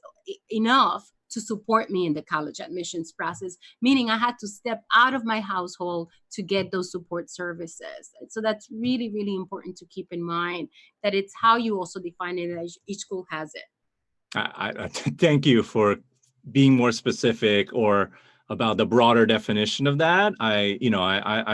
enough to support me in the college admissions process, meaning I had to step out of my household to get those support services. So that's really, really important to keep in mind, that it's how you also define it, as each school has it. I thank you for being more specific or about the broader definition of that. I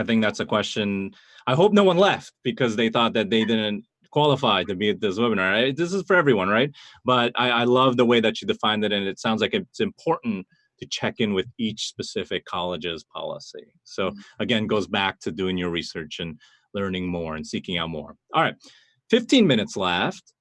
think that's a question. I hope no one left because they thought that they didn't qualify to be at this webinar. Right? This is for everyone, right? But I love the way that you defined it, and it sounds like it's important to check in with each specific college's policy. So again, goes back to doing your research and learning more and seeking out more. All right, 15 minutes left.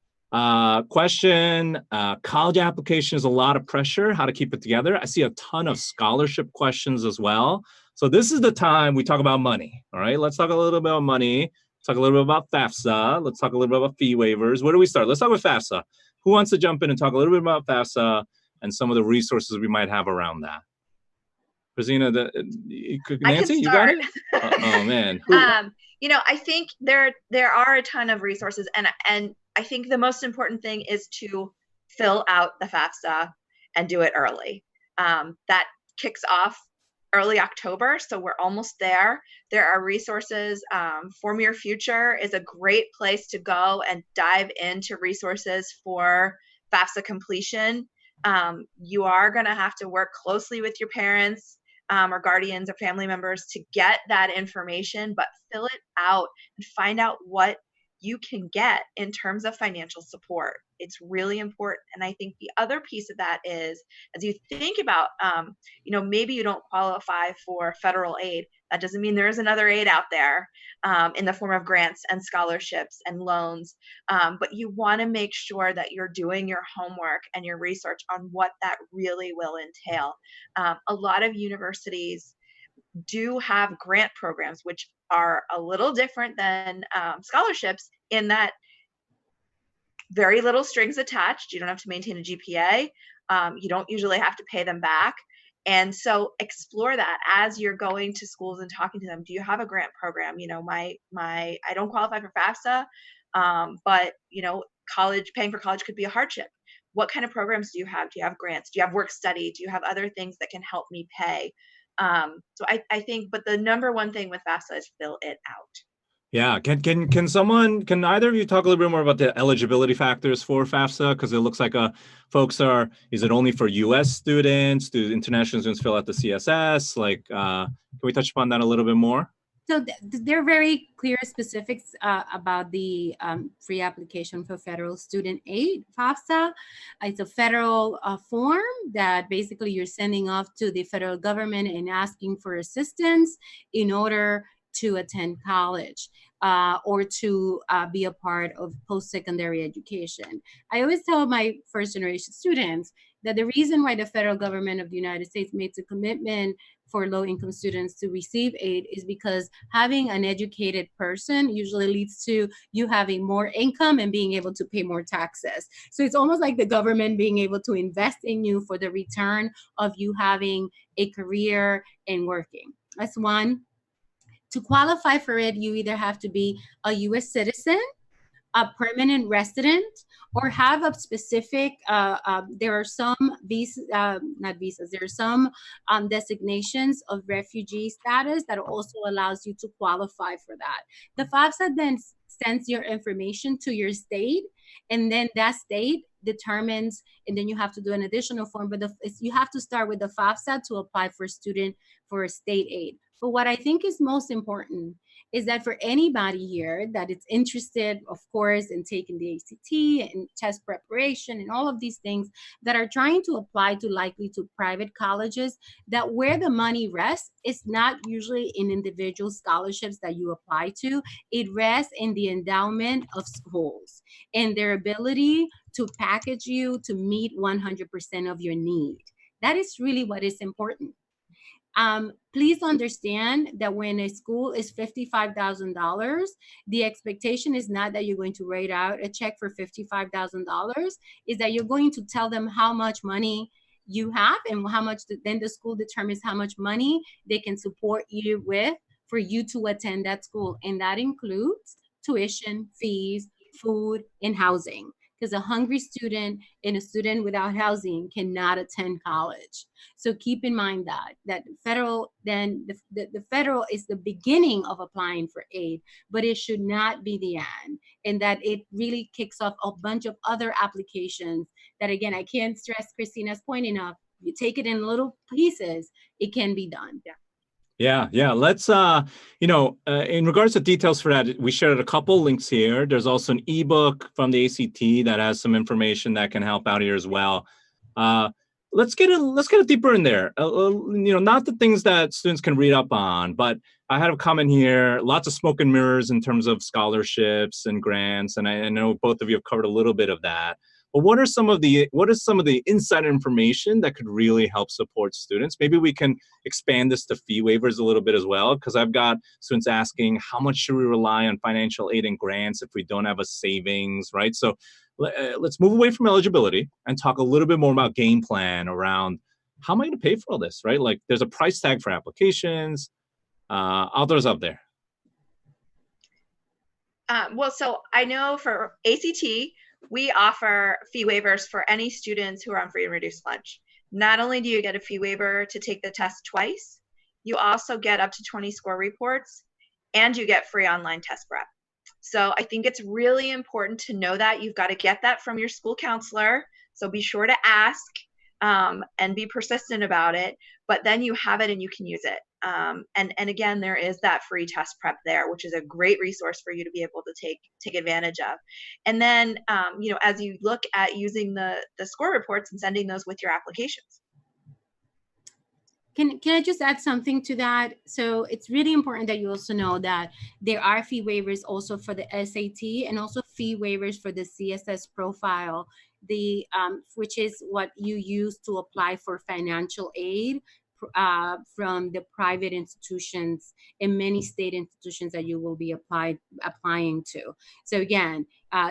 Question, college application is a lot of pressure, how to keep it together. I see a ton of scholarship questions as well. So this is the time we talk about money. All right, let's talk a little bit about money. Talk a little bit about FAFSA. Let's talk a little bit about fee waivers. Where do we start? Let's start with FAFSA. Who wants to jump in and talk a little bit about FAFSA and some of the resources we might have around that? Christina, Nancy, you got it? Oh man. I think there are a ton of resources, and I think the most important thing is to fill out the FAFSA and do it early. That kicks off early October, so we're almost there. There are resources. Form Your Future is a great place to go and dive into resources for FAFSA completion. You are going to have to work closely with your parents or guardians or family members to get that information, but fill it out and find out what you can get in terms of financial support. It's really important. And I think the other piece of that is, as you think about, maybe you don't qualify for federal aid. That doesn't mean there is another aid out there in the form of grants and scholarships and loans. But you want to make sure that you're doing your homework and your research on what that really will entail. A lot of universities do have grant programs, which are a little different than scholarships in that very little strings attached. You don't have to maintain a GPA. You don't usually have to pay them back. And so explore that as you're going to schools and talking to them. Do you have a grant program? I don't qualify for FAFSA, but paying for college could be a hardship. What kind of programs do you have? Do you have grants? Do you have work study? Do you have other things that can help me pay? So I think, but the number one thing with FAFSA is fill it out. Yeah, can either of you talk a little bit more about the eligibility factors for FAFSA? Because it looks like is it only for U.S. students? Do international students fill out the CSS? Can we touch upon that a little bit more? So there are very clear specifics about the free application for federal student aid, FAFSA. It's a federal form that basically you're sending off to the federal government and asking for assistance in order to attend college or to be a part of post-secondary education. I always tell my first-generation students that the reason why the federal government of the United States makes a commitment for low-income students to receive aid is because having an educated person usually leads to you having more income and being able to pay more taxes. So it's almost like the government being able to invest in you for the return of you having a career and working. That's one. To qualify for it, you either have to be a U.S. citizen, a permanent resident, or have a specific, there are some there are some designations of refugee status that also allows you to qualify for that. The FAFSA then sends your information to your state, and then that state determines, and then you have to do an additional form, but you have to start with the FAFSA to apply for state aid. But what I think is most important is that for anybody here that is interested, of course, in taking the ACT and test preparation and all of these things that are trying to apply to private colleges, that where the money rests is not usually in individual scholarships that you apply to. It rests in the endowment of schools and their ability to package you to meet 100% of your need. That is really what is important. Please understand that when a school is $55,000, the expectation is not that you're going to write out a check for $55,000, is that you're going to tell them how much money you have and how much then the school determines how much money they can support you with for you to attend that school. And that includes tuition, fees, food, and housing. Because a hungry student and a student without housing cannot attend college. So keep in mind that federal, then the federal is the beginning of applying for aid, but it should not be the end. And that it really kicks off a bunch of other applications that, again, I can't stress Christina's point enough. You take it in little pieces, it can be done. Yeah. Let's, in regards to details for that, we shared a couple links here. There's also an ebook from the ACT that has some information that can help out here as well. Let's get deeper in there. Not the things that students can read up on, but I had a comment here, lots of smoke and mirrors in terms of scholarships and grants. And I know both of you have covered a little bit of that. But what is some of the insider information that could really help support students? Maybe we can expand this to fee waivers a little bit as well, because I've got students asking, how much should we rely on financial aid and grants if we don't have a savings, right? So let's move away from eligibility and talk a little bit more about game plan around how am I going to pay for all this, right? Like there's a price tag for applications. Others up there. So I know for ACT, we offer fee waivers for any students who are on free and reduced lunch. Not only do you get a fee waiver to take the test twice, you also get up to 20 score reports and you get free online test prep. So I think it's really important to know that. You've got to get that from your school counselor. So be sure to ask and be persistent about it, but then you have it and you can use it. And again, there is that free test prep there, which is a great resource for you to be able to take advantage of. And then, as you look at using the score reports and sending those with your applications. Can I just add something to that? So it's really important that you also know that there are fee waivers also for the SAT and also fee waivers for the CSS profile, which is what you use to apply for financial aid from the private institutions and many state institutions that you will be applying to. So again,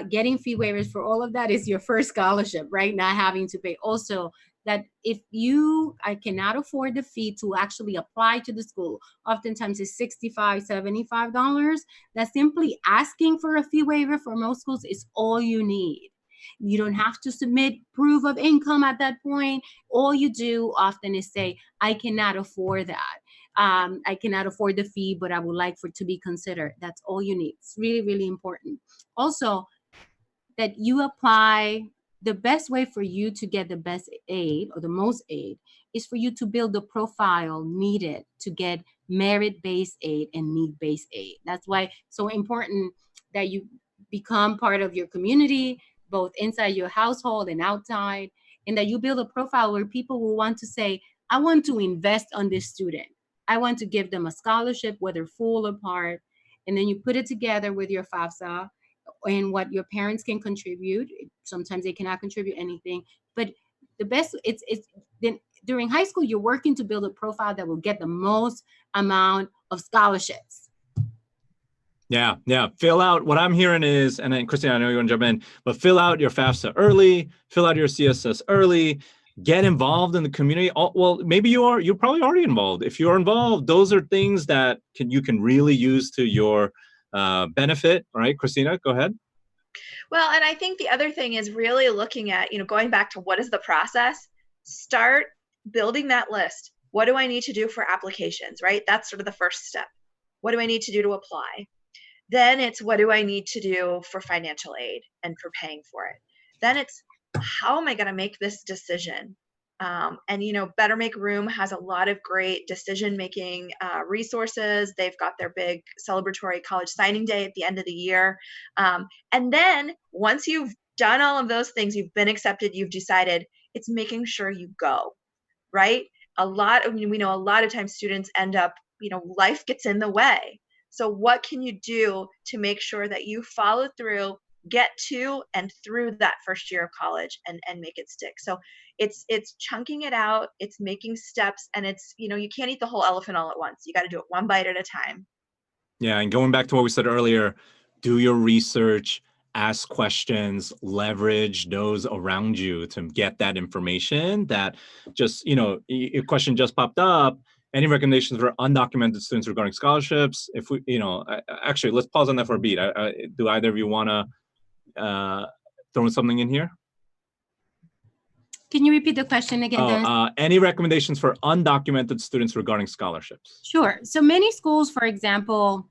getting fee waivers for all of that is your first scholarship, right? Not having to pay. Also, that if I cannot afford the fee to actually apply to the school, oftentimes it's $65, $75, that simply asking for a fee waiver for most schools is all you need. You don't have to submit proof of income at that point. All you do often is say, I cannot afford that. I cannot afford the fee, but I would like for it to be considered. That's all you need. It's really, really important. Also, that you apply. The best way for you to get the best aid or the most aid is for you to build the profile needed to get merit-based aid and need-based aid. That's why it's so important that you become part of your community, both inside your household and outside, and that you build a profile where people will want to say, I want to invest on this student. I want to give them a scholarship, whether full or part, and then you put it together with your FAFSA and what your parents can contribute. Sometimes they cannot contribute anything, but the best, it's then during high school, you're working to build a profile that will get the most amount of scholarships. Yeah. Fill out, what I'm hearing is, and then Christina, I know you want to jump in, but fill out your FAFSA early, fill out your CSS early, get involved in the community. Well, maybe you're probably already involved. If you're involved, those are things that you can really use to your benefit. All right, Christina, go ahead. Well, and I think the other thing is really looking at, going back to what is the process, start building that list. What do I need to do for applications, right? That's sort of the first step. What do I need to do to apply? Then it's what do I need to do for financial aid and for paying for it? Then it's how am I going to make this decision? Better Make Room has a lot of great decision-making resources. They've got their big celebratory college signing day at the end of the year. And then once you've done all of those things, you've been accepted, you've decided, it's making sure you go, right? We know a lot of times students end up, life gets in the way. So what can you do to make sure that you follow through, get to and through that first year of college and make it stick? So it's chunking it out, it's making steps, and it's, you can't eat the whole elephant all at once. You got to do it one bite at a time. Yeah. And going back to what we said earlier, do your research, ask questions, leverage those around you to get that information that just, a question just popped up. Any recommendations for undocumented students regarding scholarships? If we, actually, let's pause on that for a beat. Do either of you want to throw something in here? Can you repeat the question again, Dennis? Any recommendations for undocumented students regarding scholarships? Sure. So many schools, for example,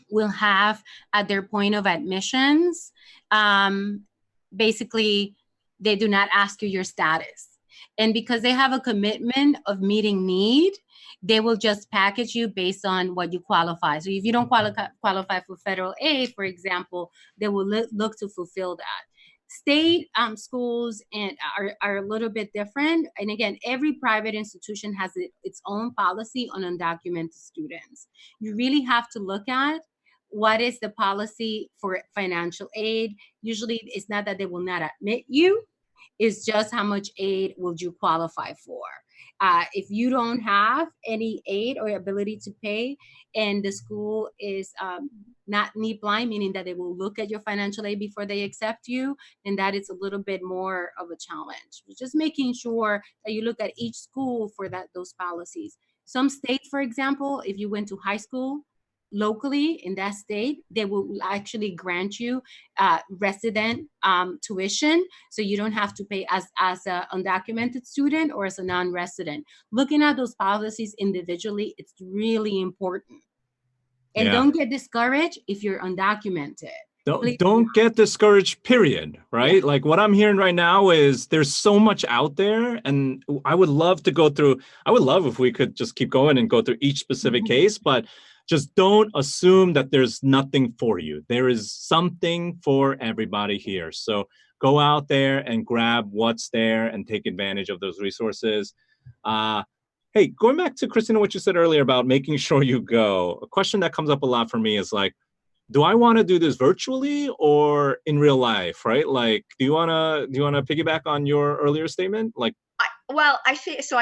will have at their point of admissions, basically, they do not ask you your status. And because they have a commitment of meeting need, they will just package you based on what you qualify. So if you don't qualify for federal aid, for example, they will look to fulfill that. State schools are a little bit different. And again, every private institution has its own policy on undocumented students. You really have to look at what is the policy for financial aid. Usually it's not that they will not admit you, it's just how much aid would you qualify for. If you don't have any aid or ability to pay, and the school is not need blind, meaning that they will look at your financial aid before they accept you, then that is a little bit more of a challenge. Just making sure that you look at each school for those policies. Some states, for example, if you went to high school locally in that state, they will actually grant you resident tuition, so you don't have to pay as an undocumented student or as a non-resident. Looking at those policies individually, it's really important. And don't get discouraged if you're undocumented. Don't get discouraged, period, right? Yeah. Like what I'm hearing right now is there's so much out there, and I would love if we could just keep going and go through each specific case, but just don't assume that there's nothing for you. There is something for everybody here. So go out there and grab what's there and take advantage of those resources. Hey, going back to Christina, what you said earlier about making sure you go, a question that comes up a lot for me is like, do I want to do this virtually or in real life, right? Like, do you want to piggyback on your earlier statement? Like, I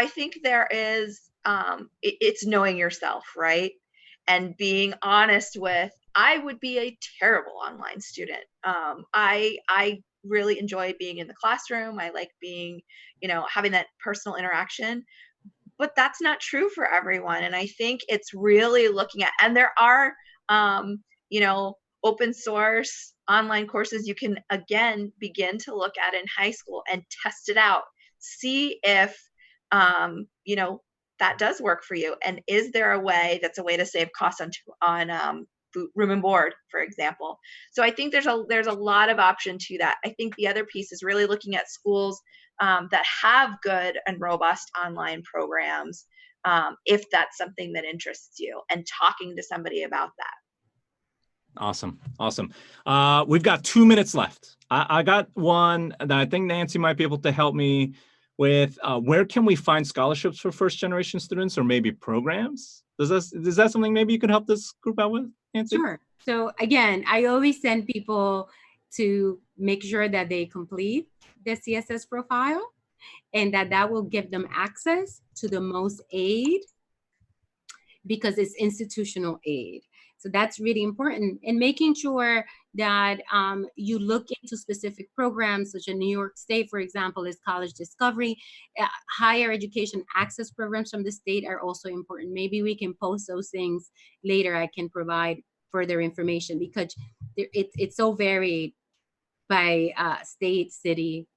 think there is, it's knowing yourself, right? And being honest with, I would be a terrible online student. I really enjoy being in the classroom. I like being, having that personal interaction, but that's not true for everyone. And I think it's really looking at, and there are, open source online courses you can, again, begin to look at in high school and test it out. See if, that does work for you. And is there a way that's a way to save costs on food, room and board, for example? So I think there's a lot of option to that. I think the other piece is really looking at schools that have good and robust online programs, if that's something that interests you, and talking to somebody about that. Awesome. We've got 2 minutes left. I got one that I think Nancy might be able to help me with. Where can we find scholarships for first generation students, or maybe programs? Is that something maybe you could help this group out with, Nancy? Sure. So again, I always send people to make sure that they complete the CSS profile, and that will give them access to the most aid, because it's institutional aid. So that's really important. And making sure that you look into specific programs, such as New York State, for example, is College Discovery. Higher education access programs from the state are also important. Maybe we can post those things later. I can provide further information, because it's so varied by state, city.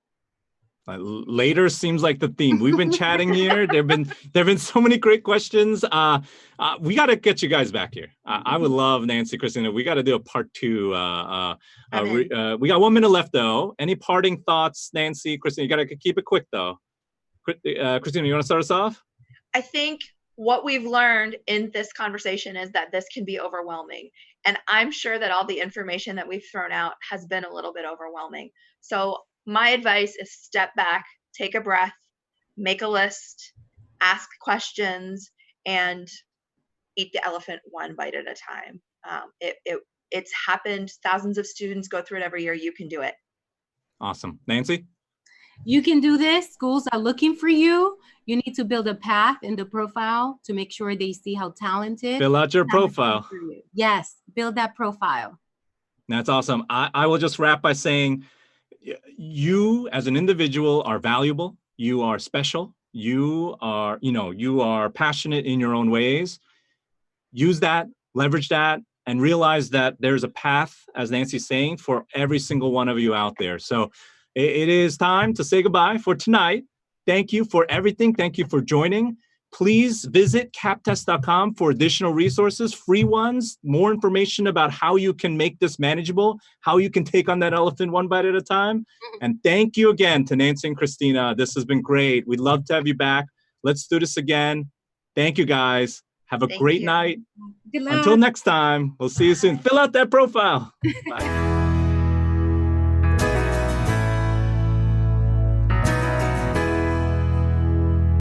Later seems like the theme. We've been chatting here. There've been so many great questions. We got to get you guys back here. I would love, Nancy, Christina, we got to do a part 2. We got 1 minute left though. Any parting thoughts, Nancy, Christina? You got to keep it quick though. Christina, you want to start us off? I think what we've learned in this conversation is that this can be overwhelming. And I'm sure that all the information that we've thrown out has been a little bit overwhelming. So my advice is step back, take a breath, make a list, ask questions, and eat the elephant one bite at a time. It's happened. Thousands of students go through it every year. You can do it. Awesome. Nancy? You can do this. Schools are looking for you. You need to build a path in the profile to make sure they see how talented. Fill out your profile. Yes, build that profile. That's awesome. I will just wrap by saying you as an individual are valuable. You are special. You are passionate in your own ways. Use that, leverage that, and realize that there's a path, as Nancy's saying, for every single one of you out there. So it is time to say goodbye for tonight. Thank you for everything. Thank you for joining. Please visit captest.com for additional resources, free ones, more information about how you can make this manageable, how you can take on that elephant one bite at a time. And thank you again to Nancy and Christina. This has been great. We'd love to have you back. Let's do this again. Thank you, guys. Have a great night. Good luck. Until next time, we'll see you soon. Fill out that profile. Bye.